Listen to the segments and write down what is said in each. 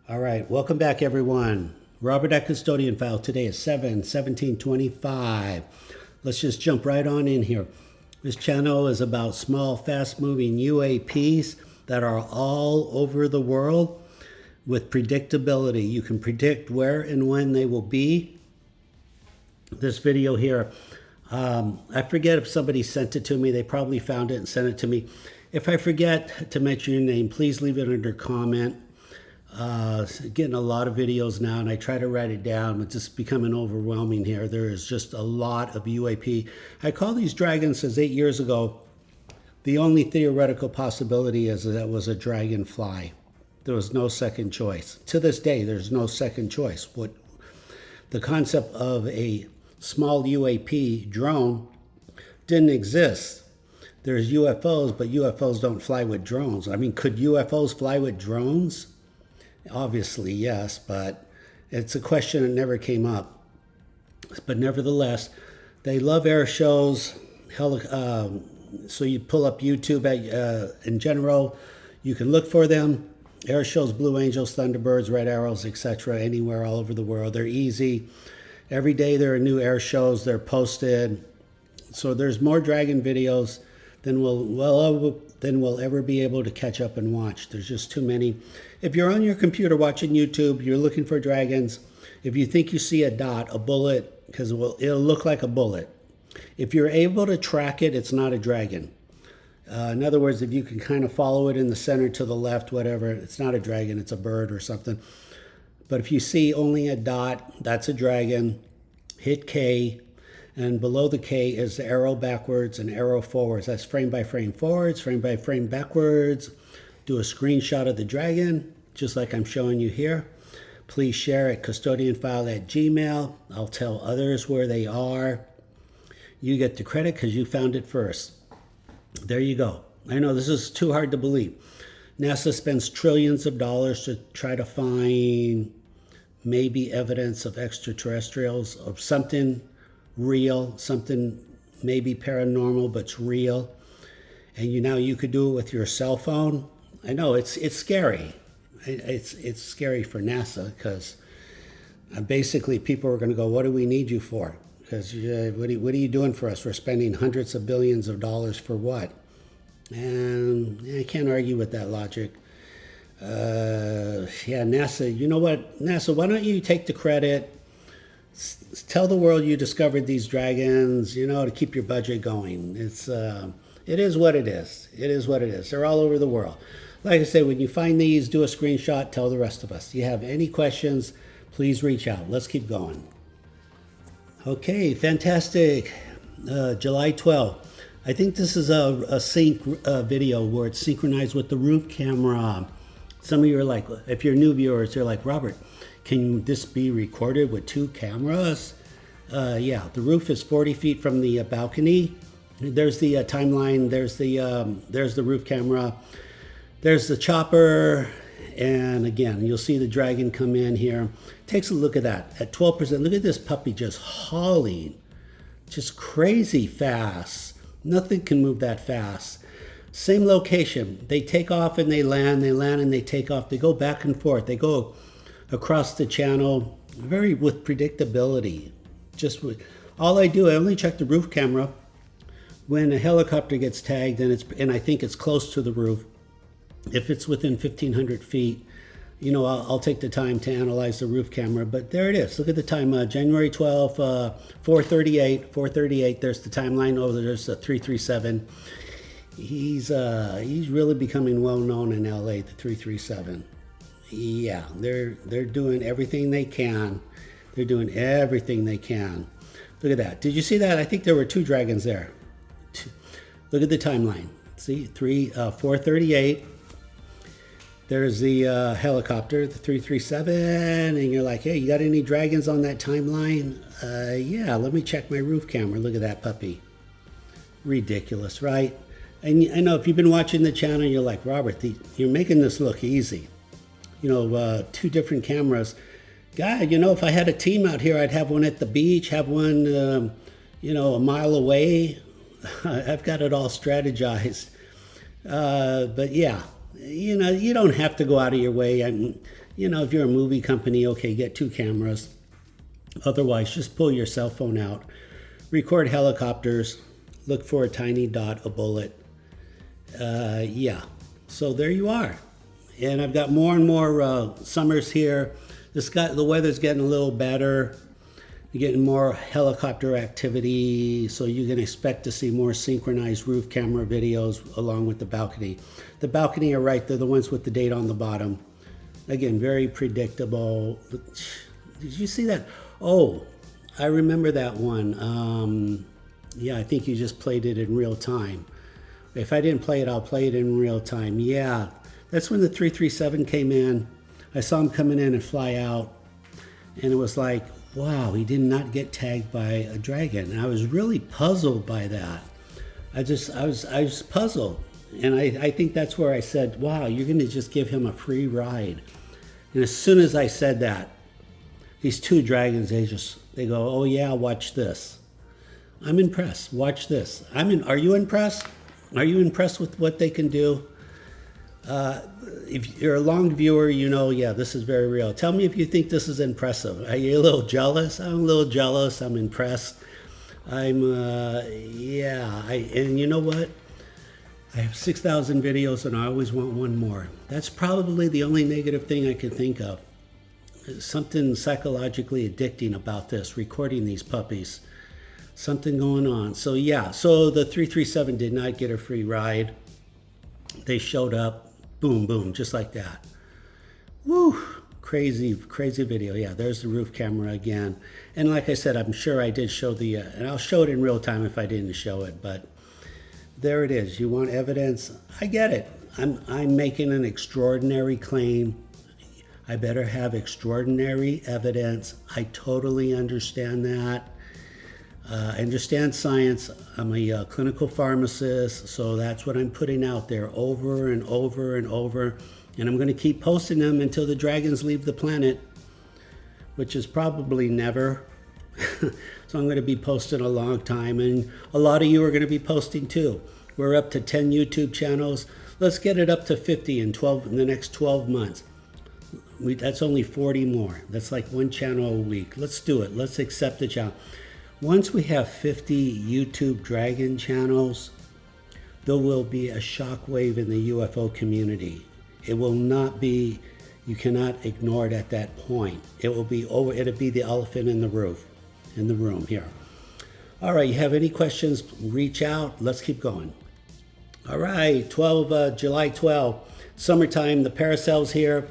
All right, welcome back, everyone. Robert at Custodian File. Today is 7/17/25. Let's just jump right on in here. This channel is about small, fast-moving UAPs that are all over the world with predictability. You can predict where and when they will be. This video here, I forget if somebody sent it to me. They probably found it and sent it to me. If I forget to mention your name, please leave it under comment. Getting a lot of videos now, and I try to write it down. It's just becoming overwhelming here. There is just a lot of UAP. I call these dragons, since 8 years ago, the only theoretical possibility is that it was a dragonfly. There was no second choice. To this day, there's no second choice. The concept of a small UAP drone didn't exist. There's UFOs, but UFOs don't fly with drones. I mean, could UFOs fly with drones? Obviously, yes, but it's a question that never came up. But nevertheless, they love air shows. So you pull up YouTube in general, you can look for them. Air shows, Blue Angels, Thunderbirds, Red Arrows, etc. Anywhere all over the world. They're easy. Every day there are new air shows. They're posted. So there's more dragon videos than we'll ever be able to catch up and watch. There's just too many. If you're on your computer watching YouTube, you're looking for dragons. If you think you see a dot, a bullet, because it'll look like a bullet. If you're able to track it, it's not a dragon. In other words, if you can kind of follow it in the center to the left, whatever, it's not a dragon, it's a bird or something. But if you see only a dot, that's a dragon. Hit K, and below the K is the arrow backwards and arrow forwards. That's frame by frame forwards, frame by frame backwards. Do a screenshot of the dragon, just like I'm showing you here. Please share at custodianfile@gmail. I'll tell others where they are. You get the credit because you found it first. There you go. I know this is too hard to believe. NASA spends trillions of dollars to try to find maybe evidence of extraterrestrials, of something real, something maybe paranormal, but it's real. And you could do it with your cell phone. I know it's scary. It's scary for NASA because basically people are going to go, what do we need you for? Because what are you doing for us? We're spending hundreds of billions of dollars for what? And I can't argue with that logic. NASA, you know what? NASA, why don't you take the credit? Tell the world you discovered these dragons, to keep your budget going. It is what it is. It is what it is. They're all over the world. Like I say, when you find these, do a screenshot, tell the rest of us. If you have any questions, please reach out. Let's keep going. Okay, fantastic. July 12th. I think this is a sync video where it's synchronized with the roof camera. Some of you are like, if you're new viewers, you're like, Robert, can this be recorded with two cameras? Yeah, the roof is 40 feet from the balcony. There's the timeline. There's the roof camera. There's the chopper. And again, you'll see the dragon come in here. Takes a look at that. At 12%, look at this puppy just hauling. Just crazy fast. Nothing can move that fast. Same location. They take off and they land. They land and they take off. They go back and forth. They go across the channel. With predictability. All I only check the roof camera when a helicopter gets tagged and I think it's close to the roof. If it's within 1,500 feet, I'll take the time to analyze the roof camera. But there it is. Look at the time, January 12th, 4:38. There's the timeline. Oh, there's the 337. He's really becoming well known in LA, the 337. Yeah, they're doing everything they can. They're doing everything they can. Look at that. Did you see that? I think there were two dragons there. Look at the timeline. See, 4:38. There's the helicopter, the 337, and you're like, hey, you got any dragons on that timeline? Yeah, let me check my roof camera. Look at that puppy. Ridiculous, right? And I know if you've been watching the channel, you're like, Robert, you're making this look easy. Two different cameras. God, if I had a team out here, I'd have one at the beach, have one, a mile away. I've got it all strategized. But yeah, you don't have to go out of your way. You know, if you're a movie company, okay, get 2 cameras. Otherwise, just pull your cell phone out, record helicopters, look for a tiny dot, a bullet. Yeah, so there you are. And I've got more and more summers here. The weather's getting a little better. You're getting more helicopter activity, so you can expect to see more synchronized roof camera videos along with the balcony. The balcony are right, they're the ones with the date on the bottom. Again, very predictable. Did you see that? Oh, I remember that one. Yeah, I think you just played it in real time. If I didn't play it, I'll play it in real time. Yeah, that's when the 337 came in. I saw him coming in and fly out, and it was like, wow, he did not get tagged by a dragon. And I was really puzzled by that. I was puzzled. And I think that's where I said, wow, you're going to just give him a free ride. And as soon as I said that, these 2 dragons, they go, oh yeah, watch this. I'm impressed. Watch this. Are you impressed? Are you impressed with what they can do? If you're a long viewer, you know, yeah, this is very real. Tell me if you think this is impressive. Are you a little jealous? I'm a little jealous. I'm impressed. And you know what? I have 6,000 videos and I always want one more. That's probably the only negative thing I can think of. There's something psychologically addicting about this, recording these puppies. Something going on. So yeah, so the 337 did not get a free ride. They showed up, boom, boom, just like that. Woo, crazy, crazy video. Yeah, there's the roof camera again. And like I said, I'm sure I did show and I'll show it in real time if I didn't show it, but there it is. You want evidence? I get it. I'm making an extraordinary claim. I better have extraordinary evidence. I totally understand that. I understand science. I'm a clinical pharmacist, so that's what I'm putting out there over and over and over. And I'm going to keep posting them until the dragons leave the planet, which is probably never. So I'm going to be posting a long time, and a lot of you are going to be posting too. We're up to 10 YouTube channels. Let's get it up to 50 in the next 12 months. That's only 40 more. That's like 1 channel a week. Let's do it. Let's accept the challenge. Once we have 50 YouTube Dragon channels, there will be a shockwave in the UFO community. It will not be, you cannot ignore it at that point. It will be over, it'll be the elephant in the room here. All right, you have any questions, reach out. Let's keep going. All right, July 12, summertime, the parasail's here.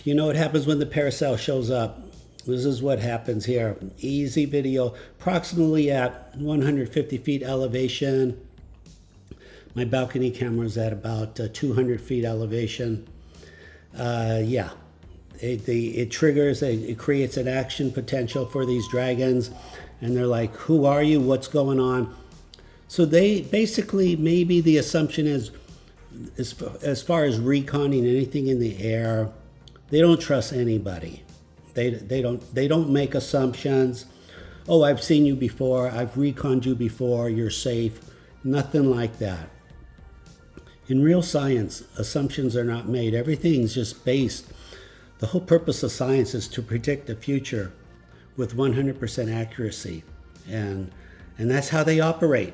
You know what happens when the parasail shows up. This is what happens here. Easy video, approximately at 150 feet elevation. My balcony camera is at about 200 feet elevation. Yeah, it triggers, it creates an action potential for these dragons. And they're like, who are you? What's going on? So they basically, maybe the assumption is, as far as reconning anything in the air, they don't trust anybody. They don't make assumptions. Oh, I've seen you before. I've reconned you before. You're safe. Nothing like that. In real science, assumptions are not made. Everything's just based. The whole purpose of science is to predict the future with 100% accuracy. And that's how they operate.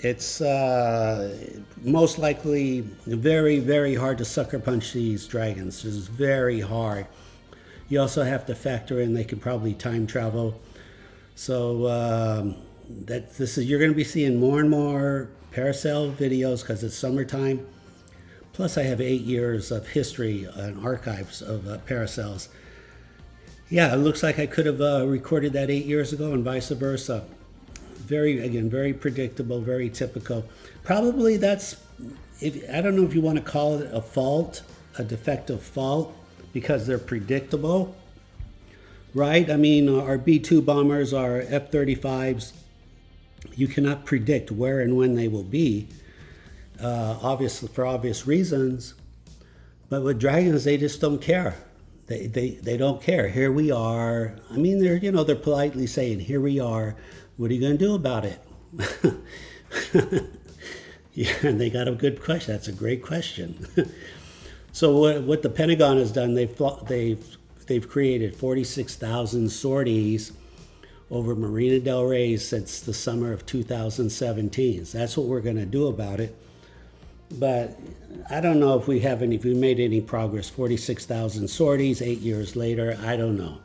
It's most likely very, very hard to sucker punch these dragons. It's very hard. You also have to factor in they can probably time travel. So you're going to be seeing more and more parasail videos because it's summertime. Plus I have 8 years of history and archives of parasails. Yeah, it looks like I could have recorded that 8 years ago and vice versa. Very predictable, very typical. Probably that's, I don't know if you want to call it a fault, a defective fault, because they're predictable, right? I mean, our B-2 bombers, our F-35s, you cannot predict where and when they will be, obviously for obvious reasons. But with dragons, they just don't care. They don't care. Here we are. I mean, they're politely saying, here we are. What are you going to do about it? Yeah, and they got a good question. That's a great question. So what the Pentagon has done, they've created 46,000 sorties over Marina del Rey since the summer of 2017. So that's what we're going to do about it. But I don't know if we made any progress. 46,000 sorties 8 years later. I don't know.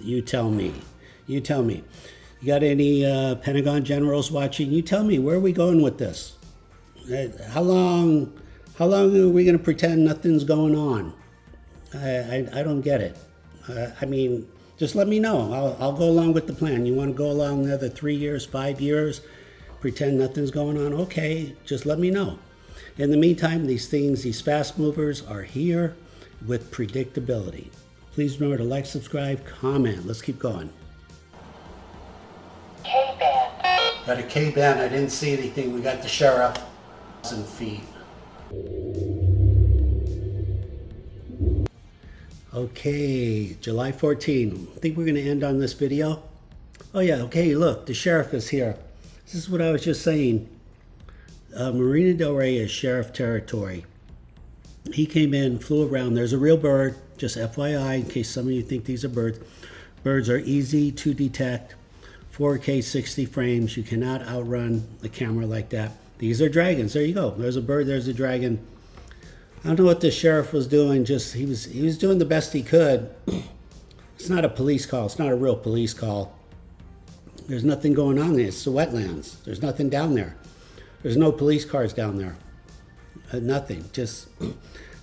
You tell me. You tell me. You got any Pentagon generals watching? You tell me, where are we going with this? How long are we going to pretend nothing's going on? I don't get it. I mean, just let me know. I'll go along with the plan. You want to go along another 3 years, 5 years, pretend nothing's going on? Okay, just let me know. In the meantime, these fast movers are here with predictability. Please remember to like, subscribe, comment. Let's keep going. K-band. Got a K-band. I didn't see anything. We got the sheriff. 1,000 feet. Okay, July 14. I think we're going to end on this video. Oh yeah, okay, look, the sheriff is here. This is what I was just saying. Marina del Rey is sheriff territory. He came in, flew around. There's a real bird, just FYI, in case some of you think these are birds. Birds are easy to detect. 4K 60 frames. You cannot outrun the camera like that. These are dragons. There you go. There's a bird, there's a dragon. I don't know what the sheriff was doing. Just he was doing the best he could. It's not a police call. It's not a real police call. There's nothing going on there. It's the wetlands. There's nothing down there. There's no police cars down there. Nothing. Just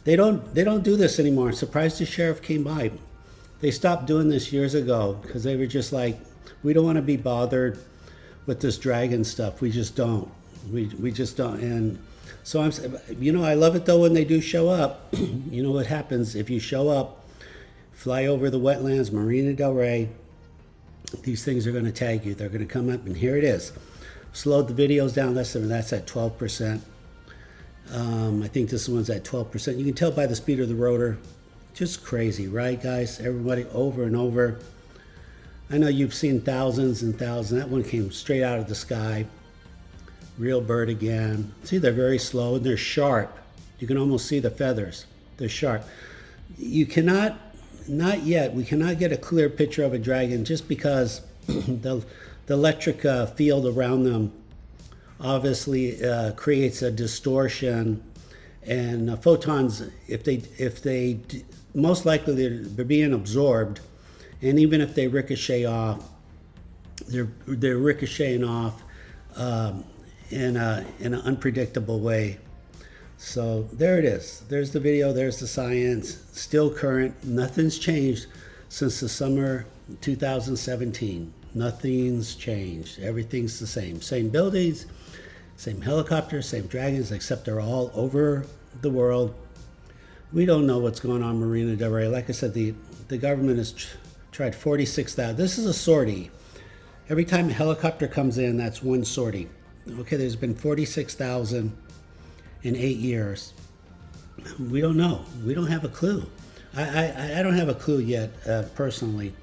they don't do this anymore. I'm surprised the sheriff came by. They stopped doing this years ago because they were just like, we don't want to be bothered with this dragon stuff. We just don't. We just don't. And so I love it though when they do show up. You know what happens if you show up, fly over the wetlands, Marina del Rey. These things are going to tag you. They're going to come up, and here it is. Slowed the videos down. That's at 12%. I think this one's at 12%. You can tell by the speed of the rotor. Just crazy, right, guys? Everybody, over and over. I know you've seen thousands and thousands. That one came straight out of the sky. Real bird again. See, they're very slow and they're sharp. You can almost see the feathers. They're sharp. You cannot, not yet, we cannot get a clear picture of a dragon just because the electric field around them obviously creates a distortion, and photons, if they most likely they're being absorbed, and even if they ricochet off, they're ricocheting off in an unpredictable way. So there it is. There's the video. There's the science. Still current. Nothing's changed since the summer 2017. Nothing's changed. Everything's the same. Same buildings, same helicopters, same dragons, except they're all over the world. We don't know what's going on Marina del Rey. Like I said, the government has tried 46,000. This is a sortie. Every time a helicopter comes in, that's one sortie. Okay, there's been 46,000 in 8 years. We don't know. We don't have a clue. I don't have a clue yet, personally.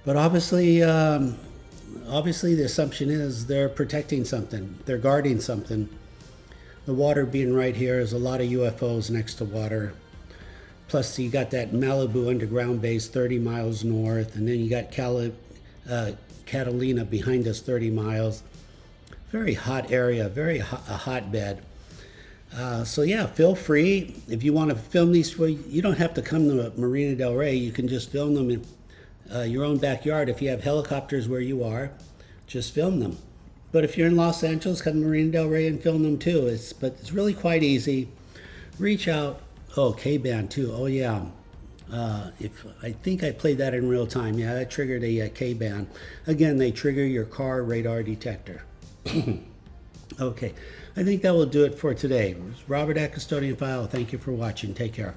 But obviously the assumption is they're protecting something. They're guarding something. The water being right here is a lot of UFOs next to water. Plus you got that Malibu underground base 30 miles north, and then you got Catalina behind us 30 miles. Very hot area, a hotbed. So yeah, feel free. If you want to film these, you don't have to come to Marina del Rey. You can just film them in your own backyard. If you have helicopters where you are, just film them. But if you're in Los Angeles, come to Marina del Rey and film them too. It's really quite easy. Reach out. Oh, K-band too. Oh yeah. I think I played that in real time. Yeah, that triggered a K-band. Again, they trigger your car radar detector. Okay, I think that will do it for today. Robert at Custodian File. Thank you for watching. Take care.